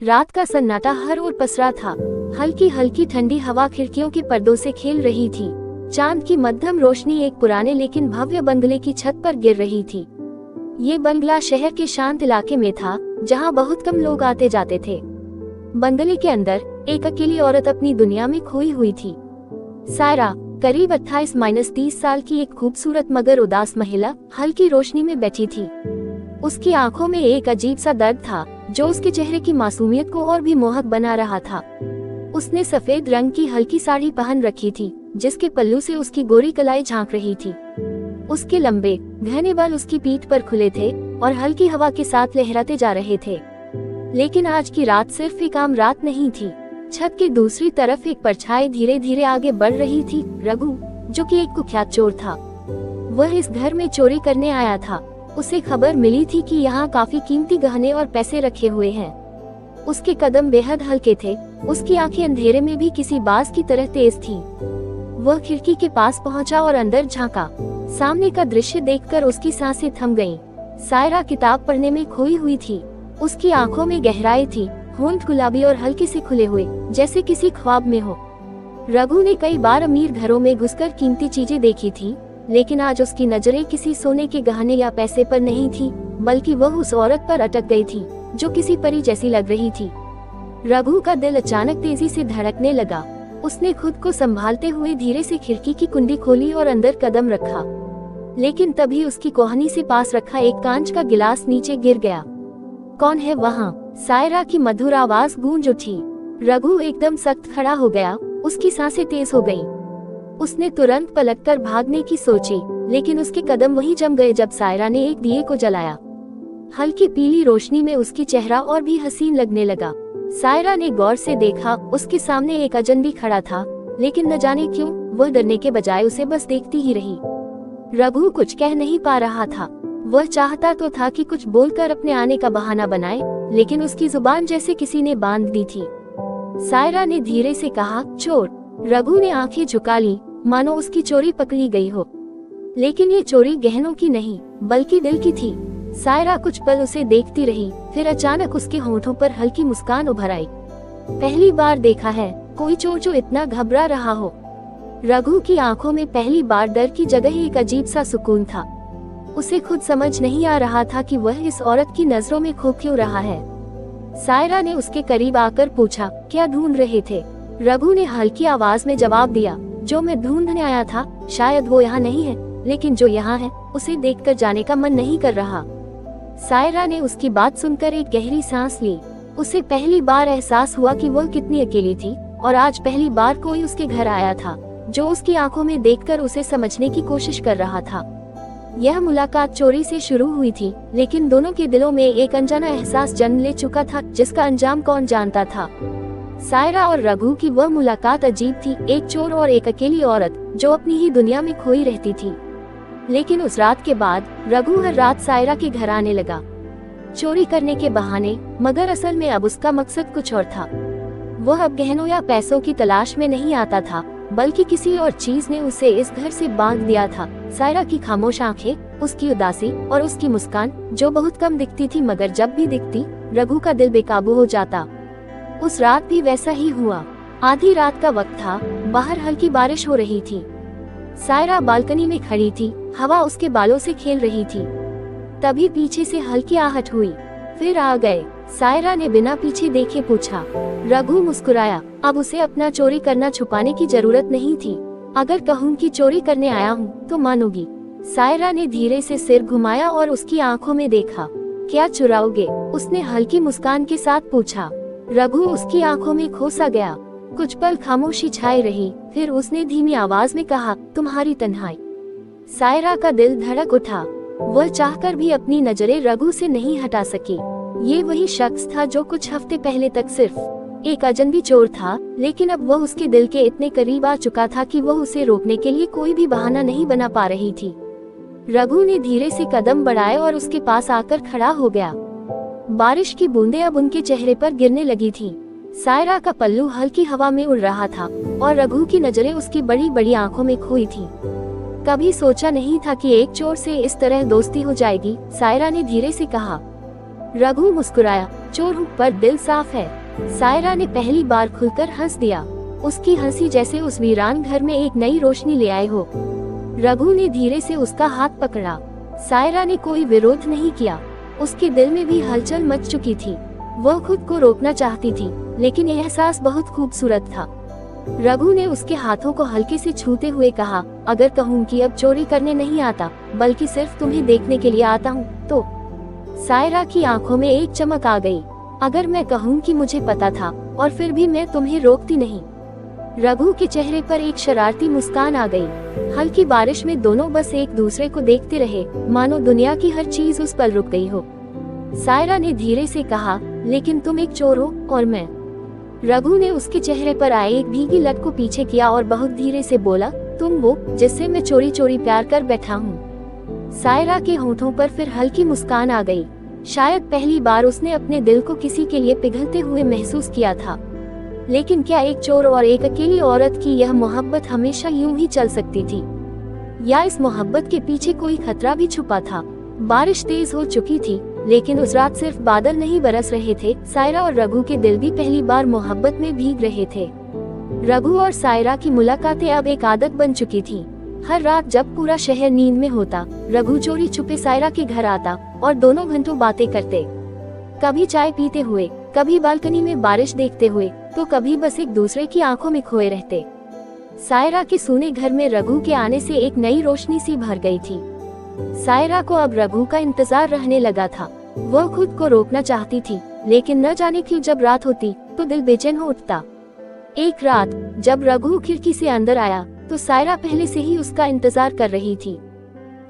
रात का सन्नाटा हर ओर पसरा था। हल्की हल्की ठंडी हवा खिड़कियों के पर्दों से खेल रही थी। चांद की मध्यम रोशनी एक पुराने लेकिन भव्य बंगले की छत पर गिर रही थी। ये बंगला शहर के शांत इलाके में था, जहां बहुत कम लोग आते जाते थे। बंगले के अंदर एक अकेली औरत अपनी दुनिया में खोई हुई थी। सायरा, करीब 28-30 साल की एक खूबसूरत मगर उदास महिला, हल्की रोशनी में बैठी थी। उसकी आंखों में एक अजीब सा दर्द था, जो उसके चेहरे की मासूमियत को और भी मोहक बना रहा था। उसने सफेद रंग की हल्की साड़ी पहन रखी थी, जिसके पल्लू से उसकी गोरी कलाई झांक रही थी। उसके लंबे घने बाल उसकी पीठ पर खुले थे और हल्की हवा के साथ लहराते जा रहे थे। लेकिन आज की रात सिर्फ एक आम रात नहीं थी। छत के दूसरी तरफ एक परछाई धीरे धीरे आगे बढ़ रही थी। रघु, जो कि एक कुख्यात चोर था, वह इस घर में चोरी करने आया था। उसे खबर मिली थी कि यहाँ काफी कीमती गहने और पैसे रखे हुए हैं। उसके कदम बेहद हल्के थे, उसकी आंखें अंधेरे में भी किसी बाज की तरह तेज थीं। वह खिड़की के पास पहुंचा और अंदर झांका। सामने का दृश्य देखकर उसकी सांसें थम गईं। सायरा किताब पढ़ने में खोई हुई थी। उसकी आंखों में गहराई थी, होंठ गुलाबी और हल्के से खुले हुए, जैसे किसी ख्वाब में हो। रघु ने कई बार अमीर घरों में घुसकर कीमती चीजें देखी थी, लेकिन आज उसकी नजरें किसी सोने के गहने या पैसे पर नहीं थी, बल्कि वह उस औरत पर अटक गई थी, जो किसी परी जैसी लग रही थी। रघु का दिल अचानक तेजी से धड़कने लगा। उसने खुद को संभालते हुए धीरे से खिड़की की कुंडी खोली और अंदर कदम रखा। लेकिन तभी उसकी कोहनी से पास रखा एक कांच का गिलास नीचे गिर गया। कौन है वहाँ? सायरा की मधुर आवाज गूंज उठी। रघु एकदम सख्त खड़ा हो गया, उसकी सांसें तेज हो गईं। उसने तुरंत पलटकर भागने की सोची, लेकिन उसके कदम वहीं जम गए जब सायरा ने एक दिए को जलाया। हल्की पीली रोशनी में उसकी चेहरा और भी हसीन लगने लगा। सायरा ने गौर से देखा, उसके सामने एक अजनबी खड़ा था, लेकिन न जाने क्यों वह डरने के बजाय उसे बस देखती ही रही। रघु कुछ कह नहीं पा रहा था। वह चाहता तो था कि कुछ बोलकर अपने आने का बहाना बनाए, लेकिन उसकी जुबान जैसे किसी ने बांध दी थी। सायरा ने धीरे से कहा, चोर। रघु ने आंखें झुका ली, मानो उसकी चोरी पकड़ी गई हो। लेकिन ये चोरी गहनों की नहीं, बल्कि दिल की थी। सायरा कुछ पल उसे देखती रही, फिर अचानक उसके होंठों पर हल्की मुस्कान उभर आई। पहली बार देखा है कोई चोर जो इतना घबरा रहा हो। रघु की आंखों में पहली बार डर की जगह एक अजीब सा सुकून था। उसे खुद समझ नहीं आ रहा था कि वह इस औरत की नजरों में खो क्यों रहा है। सायरा ने उसके करीब आकर पूछा, क्या ढूंढ रहे थे? रघु ने हल्की आवाज में जवाब दिया, जो मैं ढूंढने आया था, शायद वो यहाँ नहीं है, लेकिन जो यहाँ है उसे देखकर जाने का मन नहीं कर रहा। सायरा ने उसकी बात सुनकर एक गहरी सांस ली। उसे पहली बार एहसास हुआ कि वह कितनी अकेली थी, और आज पहली बार कोई उसके घर आया था, जो उसकी आंखों में देखकर उसे समझने की कोशिश कर रहा था। यह मुलाकात चोरी से शुरू हुई थी, लेकिन दोनों के दिलों में एक अनजाना एहसास जन्म ले चुका था, जिसका अंजाम कौन जानता था। सायरा और रघु की वह मुलाकात अजीब थी, एक चोर और एक अकेली औरत जो अपनी ही दुनिया में खोई रहती थी। लेकिन उस रात के बाद रघु हर रात सायरा के घर आने लगा, चोरी करने के बहाने, मगर असल में अब उसका मकसद कुछ और था। वह अब गहनों या पैसों की तलाश में नहीं आता था, बल्कि किसी और चीज ने उसे इस घर से बांध दिया था। सायरा की खामोश आंखें, उसकी उदासी और उसकी मुस्कान, जो बहुत कम दिखती थी मगर जब भी दिखती रघु का दिल बेकाबू हो जाता। उस रात भी वैसा ही हुआ। आधी रात का वक्त था, बाहर हल्की बारिश हो रही थी। सायरा बालकनी में खड़ी थी, हवा उसके बालों से खेल रही थी। तभी पीछे से हल्की आहट हुई, फिर आ गए। सायरा ने बिना पीछे देखे पूछा। रघु मुस्कुराया। अब उसे अपना चोरी करना छुपाने की जरूरत नहीं थी। अगर कहूँ कि चोरी करने आया हूँ तो मानोगी? सायरा ने धीरे से सिर घुमाया और उसकी आंखों में देखा। क्या चुराओगे? उसने हल्की मुस्कान के साथ पूछा। रघु उसकी आंखों में खो सा गया। कुछ पल खामोशी छाई रही, फिर उसने धीमी आवाज में कहा, तुम्हारी तन्हाई। सायरा का दिल धड़क उठा। वह चाहकर भी अपनी नजरें रघु से नहीं हटा सकी। ये वही शख्स था जो कुछ हफ्ते पहले तक सिर्फ एक अजनबी चोर था, लेकिन अब वह उसके दिल के इतने करीब आ चुका था कि वह उसे रोकने के लिए कोई भी बहाना नहीं बना पा रही थी। रघु ने धीरे से कदम बढ़ाए और उसके पास आकर खड़ा हो गया। बारिश की बूंदें अब उनके चेहरे पर गिरने लगी थी। सायरा का पल्लू हल्की हवा में उड़ रहा था और रघु की नजरें उसकी बड़ी बड़ी आंखों में खोई थी। कभी सोचा नहीं था कि एक चोर से इस तरह दोस्ती हो जाएगी, सायरा ने धीरे से कहा। रघु मुस्कुराया। चोर हूँ पर दिल साफ है। सायरा ने पहली बार खुलकर हंस दिया। उसकी हंसी जैसे उस वीरान घर में एक नई रोशनी ले आए हो। रघु ने धीरे से उसका हाथ पकड़ा। सायरा ने कोई विरोध नहीं किया। उसके दिल में भी हलचल मच चुकी थी। वह खुद को रोकना चाहती थी, लेकिन यह एहसास बहुत खूबसूरत था। रघु ने उसके हाथों को हल्के से छूते हुए कहा, अगर कहूँ कि अब चोरी करने नहीं आता, बल्कि सिर्फ तुम्हें देखने के लिए आता हूँ, तो? सायरा की आंखों में एक चमक आ गई। अगर मैं कहूँ कि मुझे पता था और फिर भी मैं तुम्हें रोकती नहीं। रघु के चेहरे पर एक शरारती मुस्कान आ गई। हल्की बारिश में दोनों बस एक दूसरे को देखते रहे, मानो दुनिया की हर चीज उस पर रुक गई हो। सायरा ने धीरे से कहा, लेकिन तुम एक चोर हो और मैं। रघु ने उसके चेहरे पर आए एक भीगी लट को पीछे किया और बहुत धीरे से बोला, तुम वो जिससे मैं चोरी चोरी प्यार कर बैठा हूँ। सायरा के होठों पर फिर हल्की मुस्कान आ गई। शायद पहली बार उसने अपने दिल को किसी के लिए पिघलते हुए महसूस किया था। लेकिन क्या एक चोर और एक अकेली औरत की यह मोहब्बत हमेशा यूं ही चल सकती थी, या इस मोहब्बत के पीछे कोई खतरा भी छुपा था? बारिश तेज हो चुकी थी, लेकिन उस रात सिर्फ बादल नहीं बरस रहे थे। सायरा और रघु के दिल भी पहली बार मोहब्बत में भीग रहे थे। रघु और सायरा की मुलाकातें अब एक आदत बन चुकी थी। हर रात जब पूरा शहर नींद में होता, रघु चोरी छुपे सायरा के घर आता और दोनों घंटों बातें करते। कभी चाय पीते हुए, कभी बालकनी में बारिश देखते हुए, तो कभी बस एक दूसरे की आंखों में खोए रहते। सायरा के सूने घर में रघु के आने से एक नई रोशनी सी भर गई थी। सायरा को अब रघु का इंतजार रहने लगा था। वह खुद को रोकना चाहती थी, लेकिन न जाने क्यों जब रात होती तो दिल बेचैन हो उठता। एक रात जब रघु खिड़की से अंदर आया तो सायरा पहले से ही उसका इंतजार कर रही थी।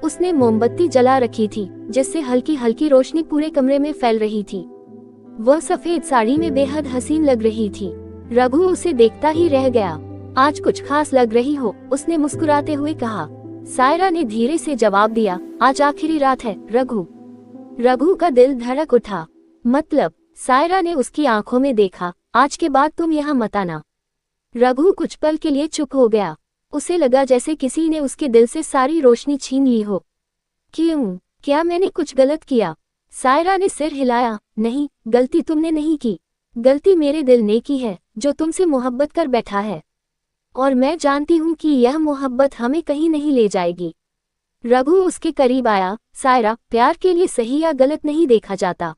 उसने मोमबत्ती जला रखी थी, जिससे हल्की हल्की रोशनी पूरे कमरे में फैल रही थी। वह सफेद साड़ी में बेहद हसीन लग रही थी। रघु उसे देखता ही रह गया। आज कुछ खास लग रही हो, उसने मुस्कुराते हुए कहा। सायरा ने धीरे से जवाब दिया, आज आखिरी रात है रघु। रघु का दिल धड़क उठा। मतलब? सायरा ने उसकी आंखों में देखा, आज के बाद तुम यहाँ मत आना। रघु कुछ पल के लिए चुप हो गया। उसे लगा जैसे किसी ने उसके दिल से सारी रोशनी छीन ली हो। क्यों? क्या मैंने कुछ गलत किया? सायरा ने सिर हिलाया। नहीं, गलती तुमने नहीं की। गलती मेरे दिल ने की है, जो तुमसे मोहब्बत कर बैठा है। और मैं जानती हूँ कि यह मोहब्बत हमें कहीं नहीं ले जाएगी। रघु उसके करीब आया। सायरा, प्यार के लिए सही या गलत नहीं देखा जाता।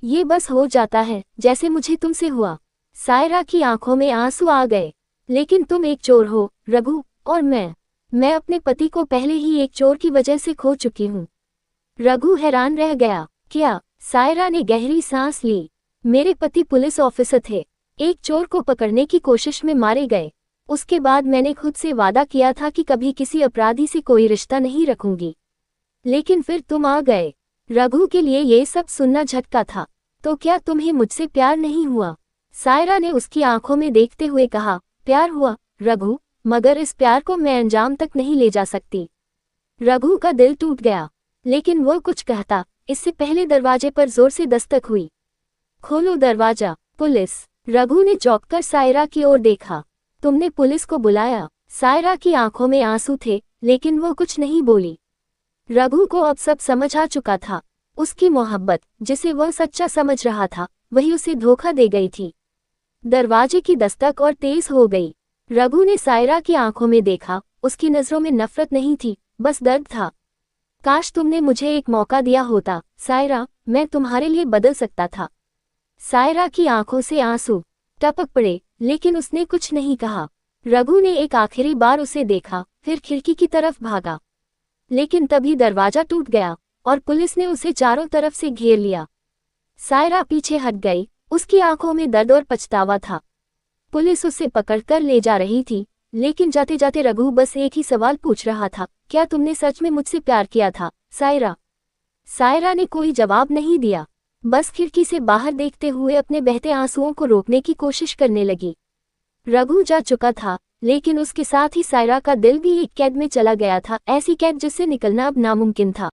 ये बस हो जाता है, जैसे मुझे तुमसे हुआ। सायरा की आंखों में आंसू आ गए। लेकिन तुम एक चोर हो रघु, और मैं अपने पति को पहले ही एक चोर की वजह से खो चुकी हूँ। रघु हैरान रह गया। क्या? सायरा ने गहरी सांस ली। मेरे पति पुलिस ऑफिसर थे, एक चोर को पकड़ने की कोशिश में मारे गए। उसके बाद मैंने खुद से वादा किया था कि कभी किसी अपराधी से कोई रिश्ता नहीं रखूंगी। लेकिन फिर तुम आ गए। रघु के लिए ये सब सुनना झटका था। तो क्या तुम्हें मुझसे प्यार नहीं हुआ? सायरा ने उसकी आंखों में देखते हुए कहा, प्यार हुआ रघु, मगर इस प्यार को मैं अंजाम तक नहीं ले जा सकती। रघु का दिल टूट गया, लेकिन वो कुछ कहता इससे पहले दरवाजे पर जोर से दस्तक हुई। खोलो दरवाजा। पुलिस। रघु ने चौंककर सायरा की ओर देखा। तुमने पुलिस को बुलाया? सायरा की आंखों में आंसू थे, लेकिन वो कुछ नहीं बोली। रघु को अब सब समझ आ चुका था। उसकी मोहब्बत, जिसे वह सच्चा समझ रहा था, वही उसे धोखा दे गई थी। दरवाजे की दस्तक और तेज हो गई। रघु ने सायरा की आंखों में देखा। उसकी नजरों में नफरत नहीं थी, बस दर्द था। काश तुमने मुझे एक मौका दिया होता सायरा, मैं तुम्हारे लिए बदल सकता था। सायरा की आंखों से आंसू टपक पड़े, लेकिन उसने कुछ नहीं कहा। रघु ने एक आखिरी बार उसे देखा, फिर खिड़की की तरफ भागा। लेकिन तभी दरवाजा टूट गया और पुलिस ने उसे चारों तरफ से घेर लिया। सायरा पीछे हट गई। उसकी आंखों में दर्द और पछतावा था। पुलिस उसे पकड़कर ले जा रही थी, लेकिन जाते जाते रघु बस एक ही सवाल पूछ रहा था, क्या तुमने सच में मुझसे प्यार किया था सायरा? सायरा ने कोई जवाब नहीं दिया, बस खिड़की से बाहर देखते हुए अपने बहते आंसुओं को रोकने की कोशिश करने लगी। रघु जा चुका था, लेकिन उसके साथ ही सायरा का दिल भी एक कैद में चला गया था, ऐसी कैद जिससे निकलना अब नामुमकिन था।